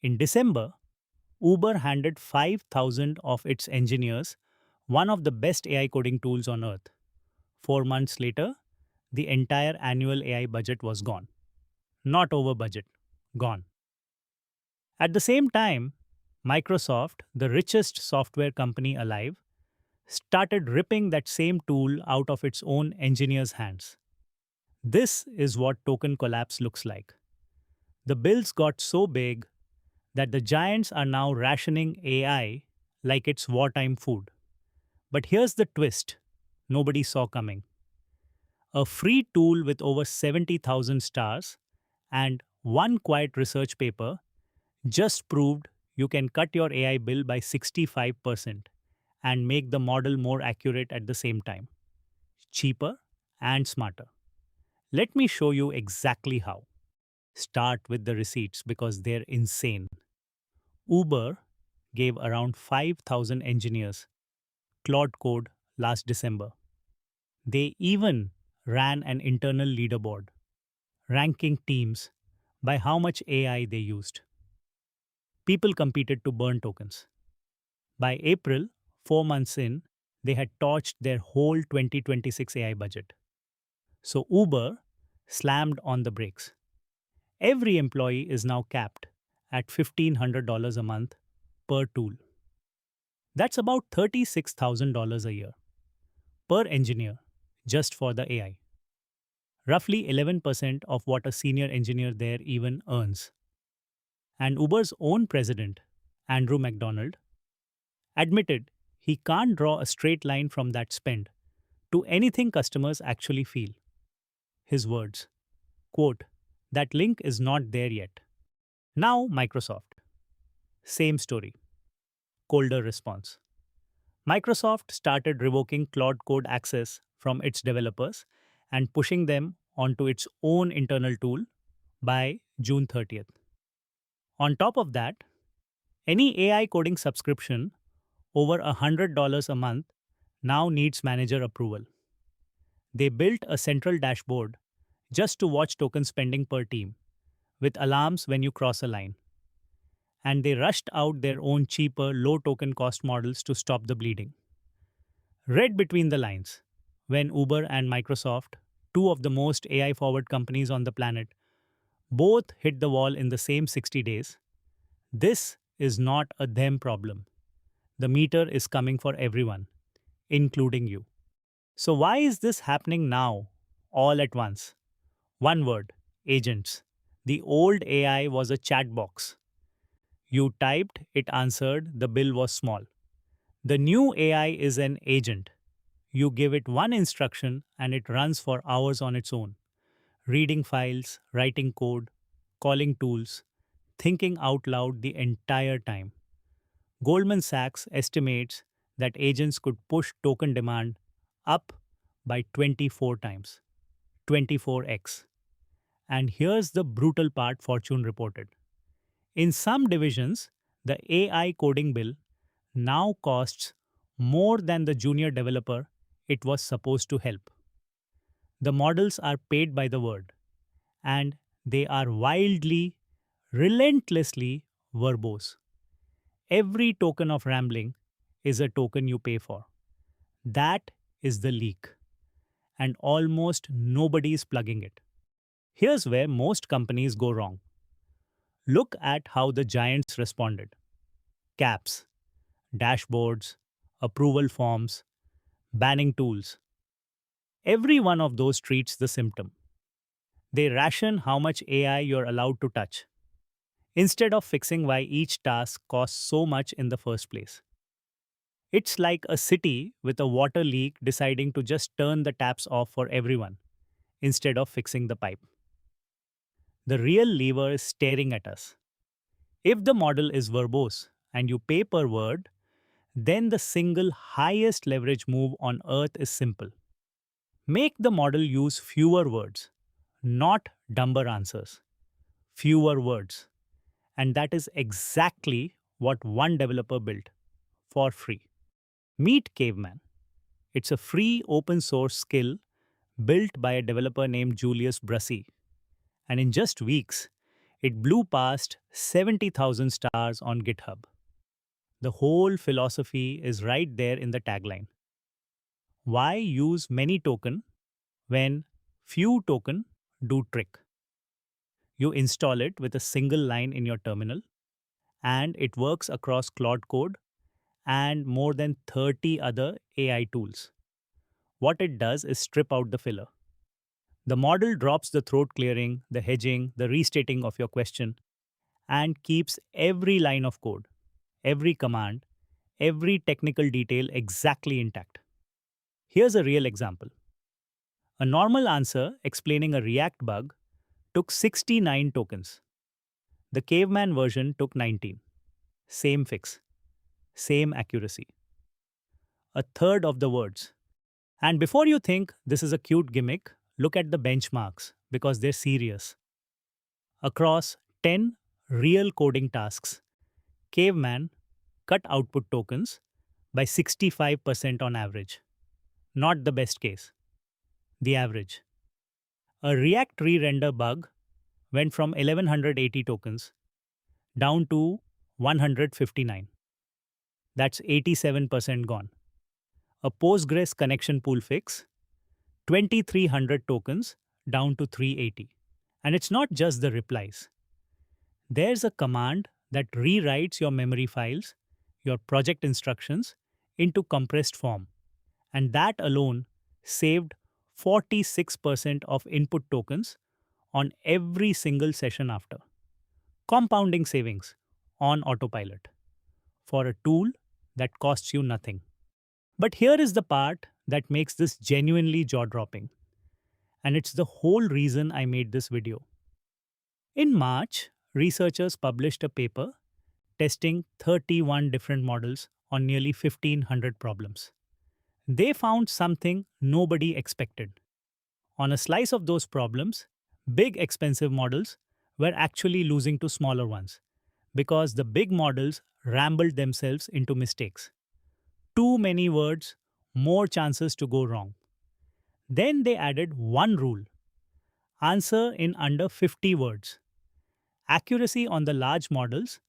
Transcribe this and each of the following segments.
In December, Uber handed 5,000 of its engineers one of the best AI coding tools on earth. 4 months later, the entire annual AI budget was gone. Not over budget, gone. At the same time, Microsoft, the richest software company alive, started ripping that same tool out of its own engineers' hands. This is what token collapse looks like. The bills got so big that the giants are now rationing AI like it's wartime food. But here's the twist nobody saw coming. A free tool with over 70,000 stars and one quiet research paper just proved you can cut your AI bill by 65% and make the model more accurate at the same time. Cheaper and smarter. Let me show you exactly how. Start with the receipts because they're insane. Uber gave around 5,000 engineers Claude Code last December. They even ran an internal leaderboard, ranking teams by how much AI they used. People competed to burn tokens. By April, 4 months in, they had torched their whole 2026 AI budget. So Uber slammed on the brakes. Every employee is now capped at $1,500 a month per tool. That's about $36,000 a year per engineer just for the AI. Roughly 11% of what a senior engineer there even earns. And Uber's own president, Andrew McDonald, admitted he can't draw a straight line from that spend to anything customers actually feel. His words, quote, that link is not there yet. Now Microsoft. Same story. Colder response. Microsoft started revoking Claude Code access from its developers and pushing them onto its own internal tool by June 30th. On top of that, any AI coding subscription over $100 a month now needs manager approval. They built a central dashboard just to watch token spending per team, with alarms when you cross a line. And they rushed out their own cheaper, low token cost models to stop the bleeding. Read between the lines, when Uber and Microsoft, two of the most AI forward companies on the planet, both hit the wall in the same 60 days, this is not a them problem. The meter is coming for everyone, including you. So, why is this happening now, all at once? One word agents. The old AI was a chat box. You typed, it answered, the bill was small. The new AI is an agent. You give it one instruction and it runs for hours on its own, reading files, writing code, calling tools, thinking out loud the entire time. Goldman Sachs estimates that agents could push token demand up by 24 times, 24x. And here's the brutal part Fortune reported. In some divisions, the AI coding bill now costs more than the junior developer it was supposed to help. The models are paid by the word, and they are wildly, relentlessly verbose. Every token of rambling is a token you pay for. That is the leak, and almost nobody is plugging it. Here's where most companies go wrong. Look at how the giants responded. Caps, dashboards, approval forms, banning tools. Every one of those treats the symptom. They ration how much AI you're allowed to touch, instead of fixing why each task costs so much in the first place. It's like a city with a water leak deciding to just turn the taps off for everyone, instead of fixing the pipe. The real lever is staring at us. If the model is verbose and you pay per word, then the single highest leverage move on earth is simple. Make the model use fewer words, not dumber answers. Fewer words. And that is exactly what one developer built for free. Meet Caveman. It's a free open source skill built by a developer named Julius Brussi. And in just weeks, It blew past 70,000 stars on GitHub. The whole philosophy is right there in the tagline. Why use many token when few token do trick? You install it with a single line in your terminal and it works across Claude Code and more than 30 other AI tools. What it does is strip out the filler. The model drops the throat clearing, the hedging, the restating of your question, and keeps every line of code, every command, every technical detail exactly intact. Here's a real example. A normal answer explaining a React bug took 69 tokens. The Caveman version took 19. Same fix, same accuracy. A third of the words. And before you think this is a cute gimmick, look at the benchmarks because they're serious. Across 10 real coding tasks, Caveman cut output tokens by 65% on average. Not the best case, the average. A React re-render bug went from 1180 tokens down to 159. That's 87% gone. A Postgres connection pool fix, 2300 tokens down to 380. And it's not just the replies. There's a command that rewrites your memory files, your project instructions into compressed form. And that alone saved 46% of input tokens on every single session after. Compounding savings on autopilot for a tool that costs you nothing. But here is the part that makes this genuinely jaw dropping. And it's the whole reason I made this video. In March, researchers published a paper testing 31 different models on nearly 1500 problems. They found something nobody expected. On a slice of those problems, big expensive models were actually losing to smaller ones because the big models rambled themselves into mistakes. Too many words, more chances to go wrong. Then they added one rule: answer in under 50 words. Accuracy on the large models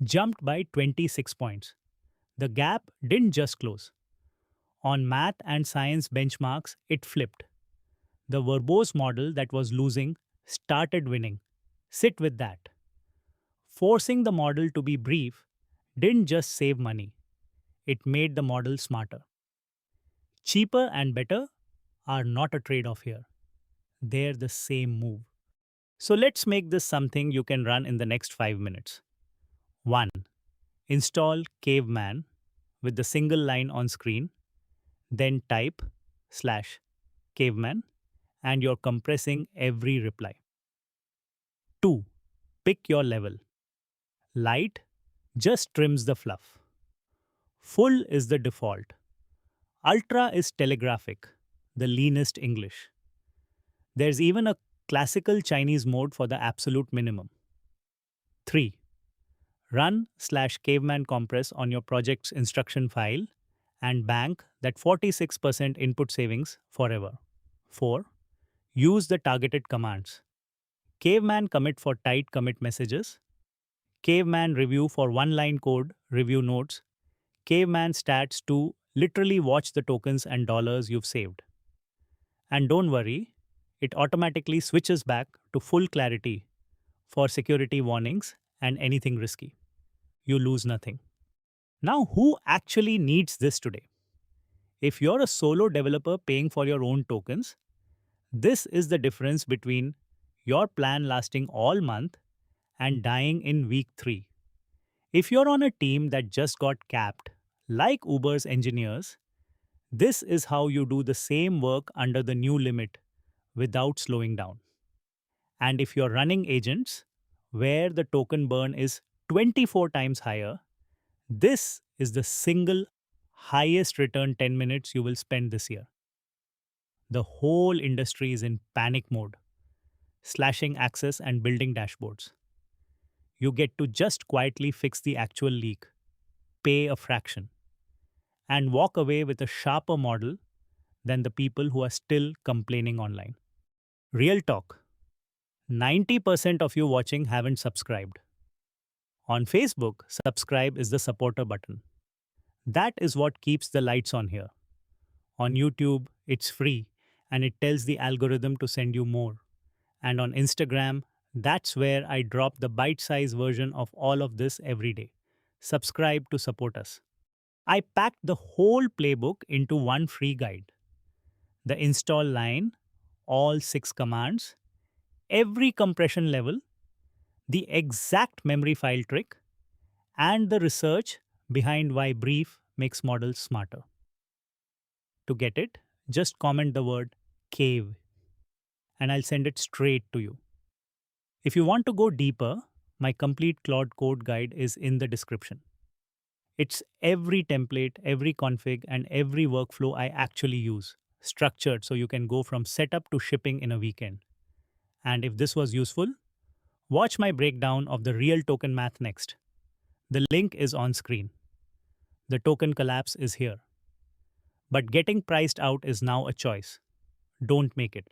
jumped by 26 points. The gap didn't just close. On math and science benchmarks, it flipped. The verbose model that was losing started winning. Sit with that. Forcing the model to be brief didn't just save money, it made the model smarter. Cheaper and better are not a trade off here, they're the same move. So let's make this something you can run in the next 5 minutes. 1. Install Caveman with the single line on screen, then type /caveman and you're compressing every reply. 2. Pick your level. Light just trims the fluff. Full is the default. Ultra is telegraphic, the leanest English. There's even a classical Chinese mode for the absolute minimum. 3. Run/caveman compress on your project's instruction file and bank that 46% input savings forever. 4. Use the targeted commands. Caveman commit for tight commit messages. Caveman review for one-line code review notes. Caveman stats to literally watch the tokens and dollars you've saved. And don't worry, it automatically switches back to full clarity for security warnings and anything risky. You lose nothing. Now, who actually needs this today? If you're a solo developer paying for your own tokens, this is the difference between your plan lasting all month and dying in week 3. If you're on a team that just got capped, like Uber's engineers, this is how you do the same work under the new limit without slowing down. And if you're running agents where the token burn is 24 times higher, this is the single highest return 10 minutes you will spend this year. The whole industry is in panic mode, slashing access and building dashboards. You get to just quietly fix the actual leak, pay a fraction, and walk away with a sharper model than the people who are still complaining online. Real talk. 90% of you watching haven't subscribed. On Facebook, subscribe is the supporter button. That is what keeps the lights on here. On YouTube, it's free and it tells the algorithm to send you more. And on Instagram, that's where I drop the bite sized version of all of this every day. Subscribe to support us. I packed the whole playbook into one free guide. The install line, all 6 commands, every compression level, the exact memory file trick, and the research behind why brief makes models smarter. To get it, just comment the word cave and I'll send it straight to you. If you want to go deeper, my complete Claude Code guide is in the description. It's every template, every config, and every workflow I actually use, structured so you can go from setup to shipping in a weekend. And if this was useful, watch my breakdown of the real token math next. The link is on screen. The token collapse is here. But getting priced out is now a choice. Don't make it.